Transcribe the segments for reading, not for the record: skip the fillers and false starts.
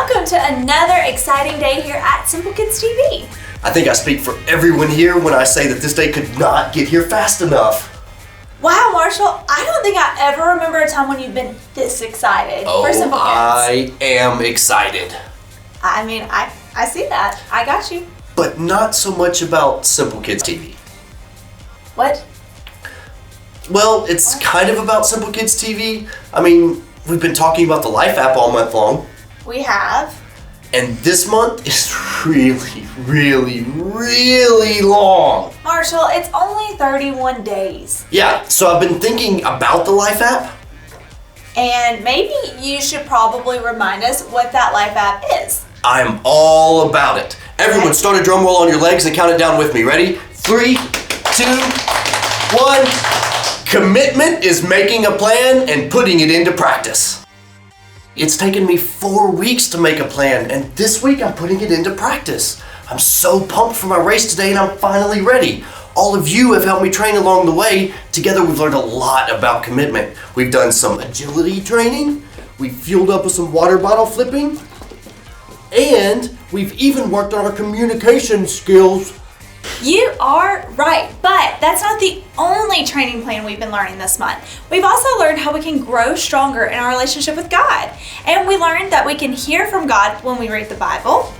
welcome to another exciting day here at SimpleKidsTV. I think I speak for everyone here when I say that this day could not get here fast enough. Wow, Marshall, I don't think I ever remember a time when you've been this excited for Simple Kids. I am excited. I mean, I see that. I got you. But not so much about SimpleKidsTV. What? Well, it's kind of about SimpleKidsTV. I mean, we've been talking about the Life app all month long. We have. And this month is really long. Marshall, it's only 31 days. Yeah, so I've been thinking about the Life app. And maybe you should probably remind us what that Life app is. I'm all about it. Everyone, start a drum roll on your legs and count it down with me. Ready? 3, 2, 1. Commitment is making a plan and putting it into practice. It's taken me 4 weeks to make a plan, and this week I'm putting it into practice. I'm so pumped for my race today, and I'm finally ready. All of you have helped me train along the way. Together we've learned a lot about commitment. We've done some agility training, we've fueled up with some water bottle flipping, and we've even worked on our communication skills. You are right, but that's not the only training plan we've been learning this month. We've also learned how we can grow stronger in our relationship with God. And we learned that we can hear from God when we read the Bible,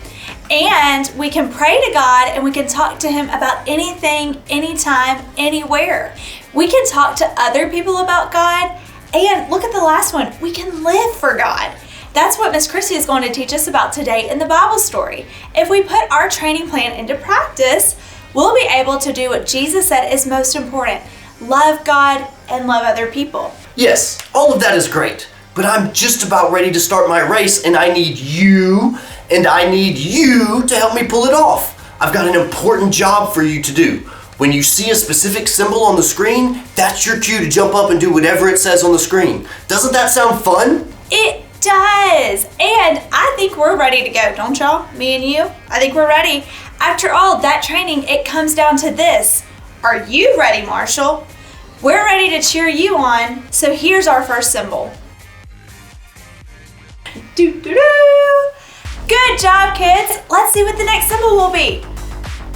and we can pray to God, and we can talk to Him about anything, anytime, anywhere. We can talk to other people about God, and look at the last one, we can live for God. That's what Miss Chrissy is going to teach us about today in the Bible story. If we put our training plan into practice, we'll be able to do what Jesus said is most important: love God and love other people. Yes, all of that is great, but I'm just about ready to start my race, and I need you to help me pull it off. I've got an important job for you to do. When you see a specific symbol on the screen, that's your cue to jump up and do whatever it says on the screen. Doesn't that sound fun? It does, and I think we're ready to go, don't y'all? Me and you? I think we're ready. After all that training, it comes down to this. Are you ready, Marshall? We're ready to cheer you on, so here's our first symbol. Doo-doo-doo! Good job, kids. Let's see what the next symbol will be.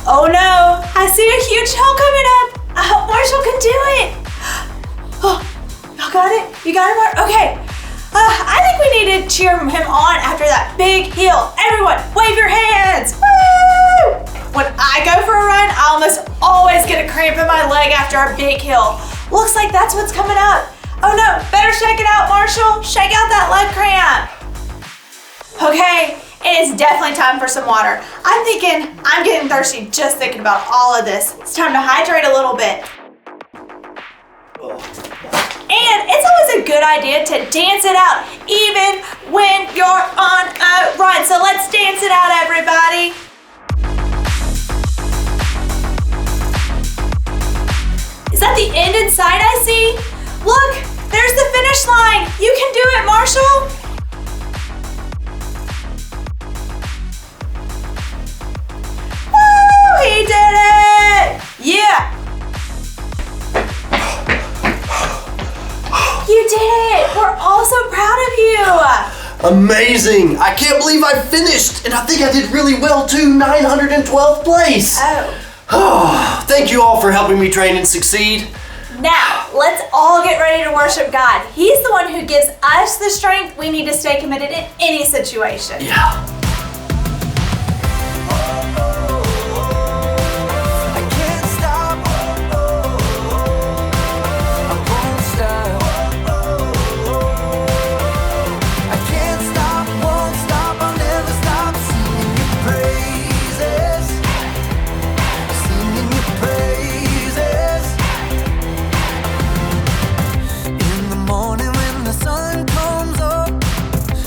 Oh no, I see a huge hill coming up. I hope Marshall can do it. Oh, y'all got it? You got it, Marshall? Okay. I think we need to cheer him on after that big hill. Everyone, wave your hands. Woo! When I go for a run, I almost always get a cramp in my leg after a big hill. Looks like that's what's coming up. Oh no, better shake it out, Marshall. Shake out that leg cramp. Okay, it is definitely time for some water. I'm getting thirsty just thinking about all of this. It's time to hydrate a little bit. And it's always a good idea to dance it out, even when you're on a run. So let's dance it out, everybody. Is that the end in sight I see? Look, there's the finish line. You can do it, Marshall. Woo, he did it. Yeah. You did it! We're all so proud of you! Amazing! I can't believe I finished! And I think I did really well too, 912th place! Oh. Thank you all for helping me train and succeed. Now, let's all get ready to worship God. He's the one who gives us the strength we need to stay committed in any situation. Yeah.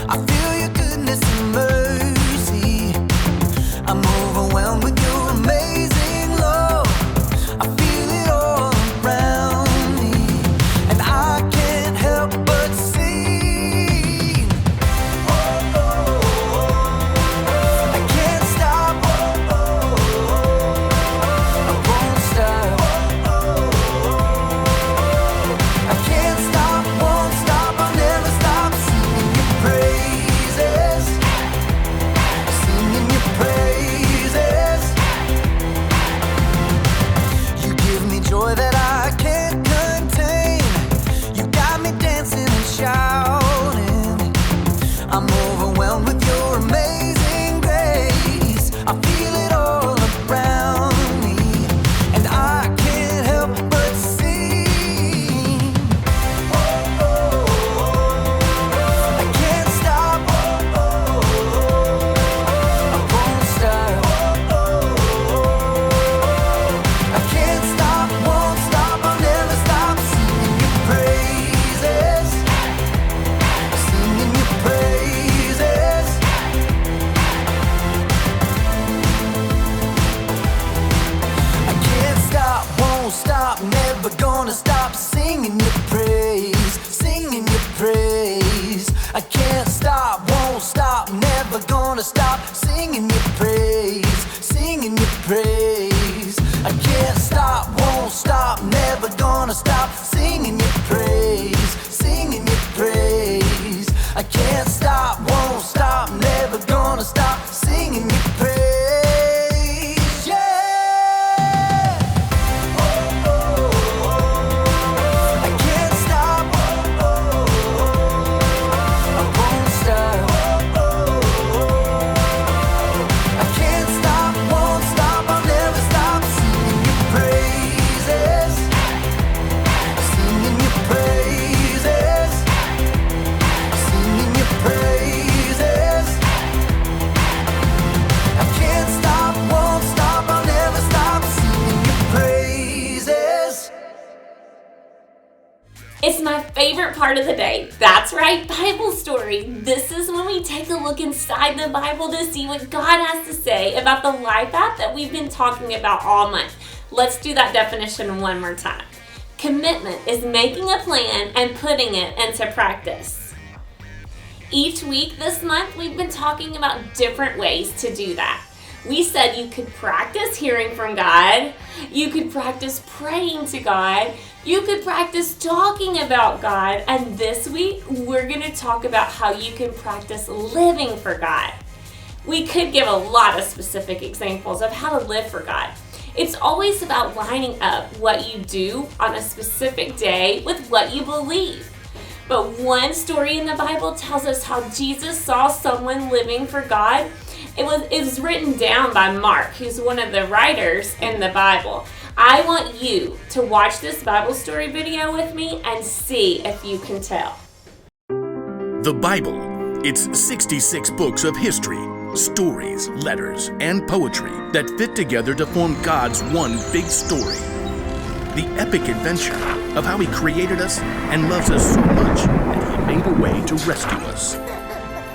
I feel your goodness emerge. my favorite part of the day. That's right, Bible story. This is when we take a look inside the Bible to see what God has to say about the life app that we've been talking about all month. Let's do that definition one more time. Commitment is making a plan and putting it into practice. Each week this month, we've been talking about different ways to do that. We said you could practice hearing from God, you could practice praying to God, you could practice talking about God, and this week we're going to talk about how you can practice living for God. We could give a lot of specific examples of how to live for God. It's always about lining up what you do on a specific day with what you believe. But one story in the Bible tells us how Jesus saw someone living for God. It was written down by Mark, who's one of the writers in the Bible. I want you to watch this Bible story video with me and see if you can tell. The Bible. It's 66 books of history, stories, letters, and poetry that fit together to form God's one big story. The epic adventure of how He created us and loves us so much that He made a way to rescue us.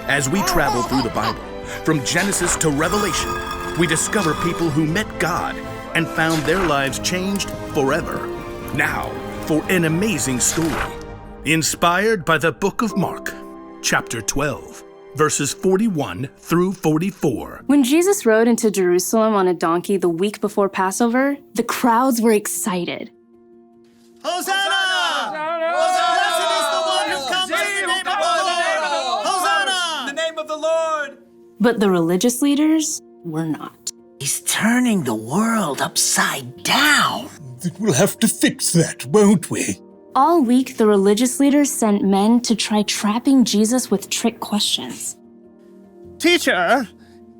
As we travel through the Bible, from Genesis to Revelation, we discover people who met God and found their lives changed forever. Now, for an amazing story, inspired by the book of Mark, chapter 12, verses 41 through 44. When Jesus rode into Jerusalem on a donkey the week before Passover, the crowds were excited. Hosanna! Blessed is the one who comes in the name of the Lord! Hosanna! In the name of the Lord! But the religious leaders were not. He's turning the world upside down. We'll have to fix that, won't we? All week, the religious leaders sent men to try trapping Jesus with trick questions. Teacher,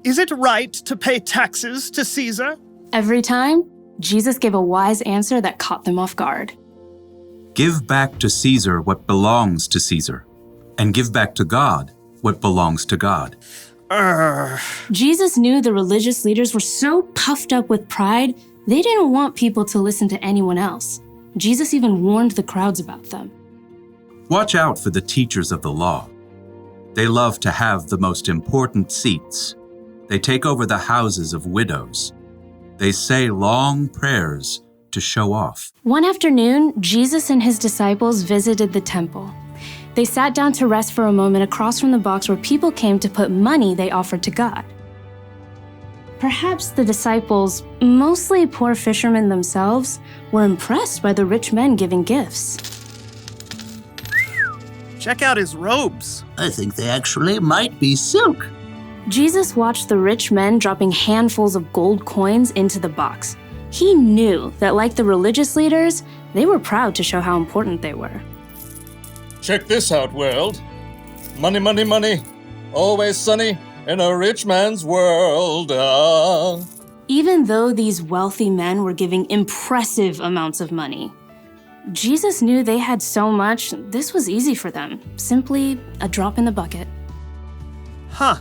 is it right to pay taxes to Caesar? Every time, Jesus gave a wise answer that caught them off guard. Give back to Caesar what belongs to Caesar, and give back to God what belongs to God. Jesus knew the religious leaders were so puffed up with pride, they didn't want people to listen to anyone else. Jesus even warned the crowds about them. Watch out for the teachers of the law. They love to have the most important seats. They take over the houses of widows. They say long prayers to show off. One afternoon, Jesus and his disciples visited the temple. They sat down to rest for a moment across from the box where people came to put money they offered to God. Perhaps the disciples, mostly poor fishermen themselves, were impressed by the rich men giving gifts. Check out his robes. I think they actually might be silk. Jesus watched the rich men dropping handfuls of gold coins into the box. He knew that, like the religious leaders, they were proud to show how important they were. Check this out, world. Money, money, money. Always sunny in a rich man's world. Even though these wealthy men were giving impressive amounts of money, Jesus knew they had so much, this was easy for them. Simply a drop in the bucket. Huh.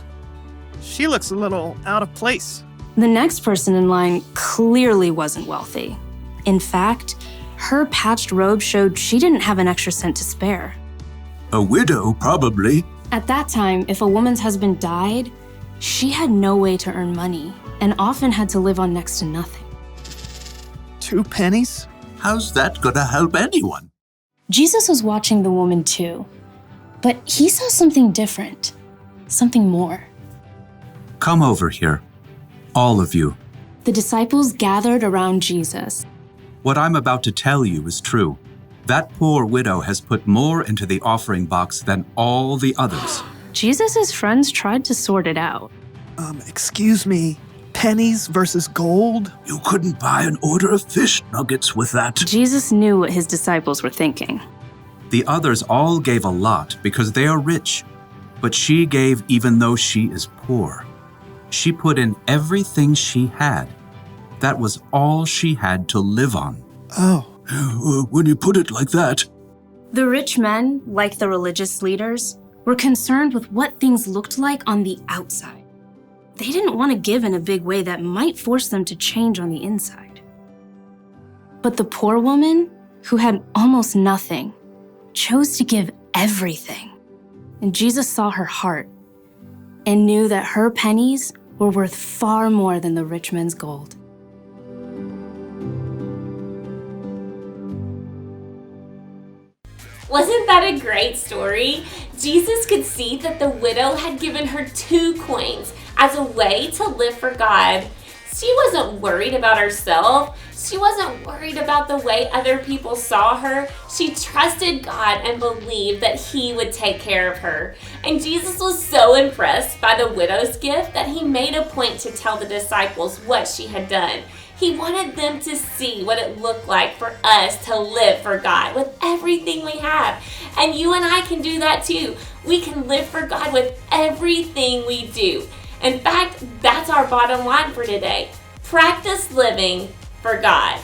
She looks a little out of place. The next person in line clearly wasn't wealthy. In fact, her patched robe showed she didn't have an extra cent to spare. A widow, probably. At that time, if a woman's husband died, she had no way to earn money and often had to live on next to nothing. 2 pennies? How's that gonna help anyone? Jesus was watching the woman too, but he saw something different, something more. Come over here, all of you. The disciples gathered around Jesus. What I'm about to tell you is true. That poor widow has put more into the offering box than all the others. Jesus' friends tried to sort it out. Excuse me, pennies versus gold? You couldn't buy an order of fish nuggets with that. Jesus knew what his disciples were thinking. The others all gave a lot because they are rich, but she gave even though she is poor. She put in everything she had. That was all she had to live on. Oh. When you put it like that. The rich men, like the religious leaders, were concerned with what things looked like on the outside. They didn't want to give in a big way that might force them to change on the inside. But the poor woman, who had almost nothing, chose to give everything. And Jesus saw her heart and knew that her pennies were worth far more than the rich man's gold. Wasn't that a great story? Jesus could see that the widow had given her 2 coins as a way to live for God. She wasn't worried about herself. She wasn't worried about the way other people saw her. She trusted God and believed that He would take care of her. And Jesus was so impressed by the widow's gift that He made a point to tell the disciples what she had done. He wanted them to see what it looked like for us to live for God with everything we have. And you and I can do that too. We can live for God with everything we do. In fact, that's our bottom line for today. Practice living for God.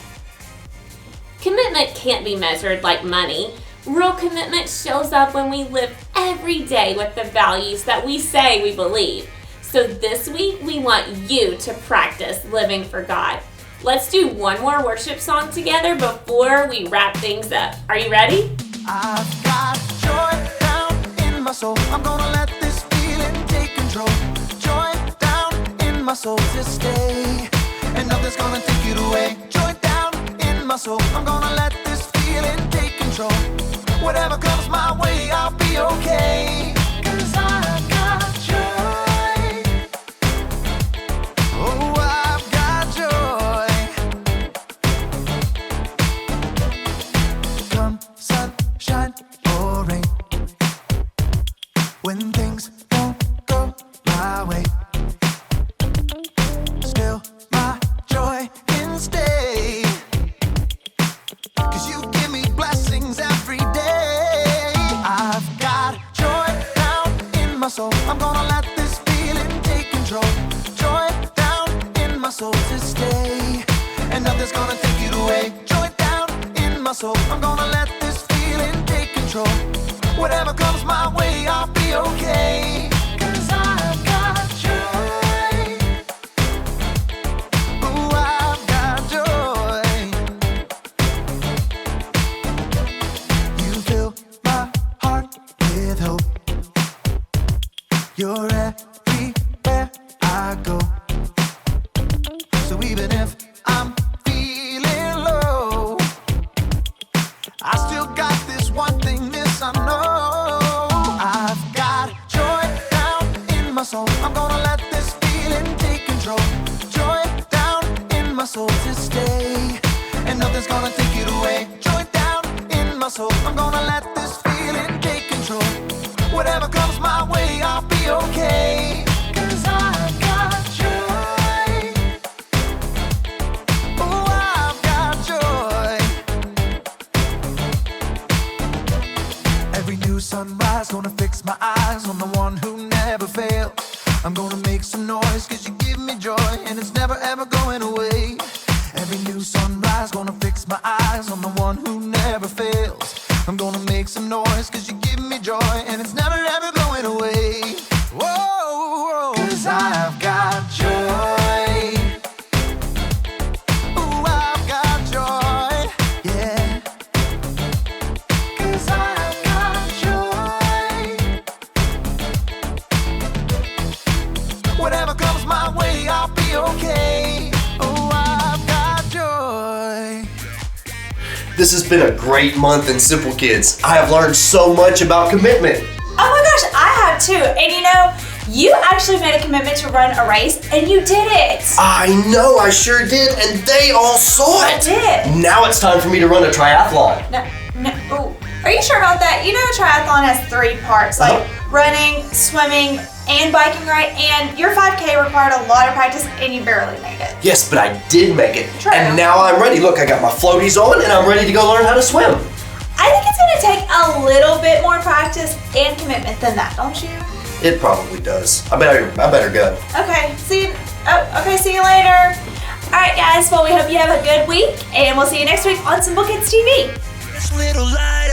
Commitment can't be measured like money. Real commitment shows up when we live every day with the values that we say we believe. So this week, we want you to practice living for God. Let's do one more worship song together before we wrap things up. Are you ready? I've got joy down in my soul. I'm gonna let this feeling take control. Joy down in my soul to stay, and nothing's gonna take it away. Joy down in my soul. I'm gonna let this feeling take control. Whatever comes my way, I'll be okay. 'Cause I've got joy. Oh, I've got joy. Come sunshine or rain, when things don't go my way, still my joy can stay. 'Cause you give me blessings every day. I've got joy down in my soul. I'm gonna let this feeling take control. Joy down in my soul to stay, and nothing's gonna take it away. Joy down in my soul. I'm gonna let this feeling take control. Whatever comes my way, I'll be okay. 'Cause I've got joy. Oh, I've got joy. You fill my heart with hope. You're everywhere I go. So even if I'm feeling low, I still got this one thing, this I know. I've got joy down in my soul. I'm gonna let this feeling take control. Joy down in my soul to stay, and nothing's gonna take it away. Joy down in my soul. I'm gonna let this feeling take control. Whatever comes my way, I'll be okay. 'Cause I've got joy. Oh, I've got joy. Every new sunrise gonna fix my eyes on the one who never fails. I'm gonna make some noise 'cause you give me joy, and it's never ever going away. Every new sunrise gonna fix my eyes on the one who never fails. I'm gonna make some noise 'cause you give me joy, and it's never ever going away. Whoa, 'cause I've got joy. Ooh, I've got joy, yeah. 'Cause I've got joy. Whatever comes my way, I'll be okay. Oh, I've got joy. This has been a great month in Simple Kids. I have learned so much about commitment. Oh my gosh, I have too. And you know, you actually made a commitment to run a race, and you did it. I know, I sure did, and they all saw it. I did. Now it's time for me to run a triathlon. No, ooh. Are you sure about that? You know, a triathlon has 3 parts, like running, swimming, and biking, right? And your 5K required a lot of practice, and you barely made it. Yes, but I did make it. True. And now I'm ready. Look, I got my floaties on, and I'm ready to go learn how to swim. I think it's gonna take a little bit more practice and commitment than that, don't you? It probably does. I better go. Okay, see you later. All right, guys, well, we hope you have a good week, and we'll see you next week on SimpleKidsTV. This little light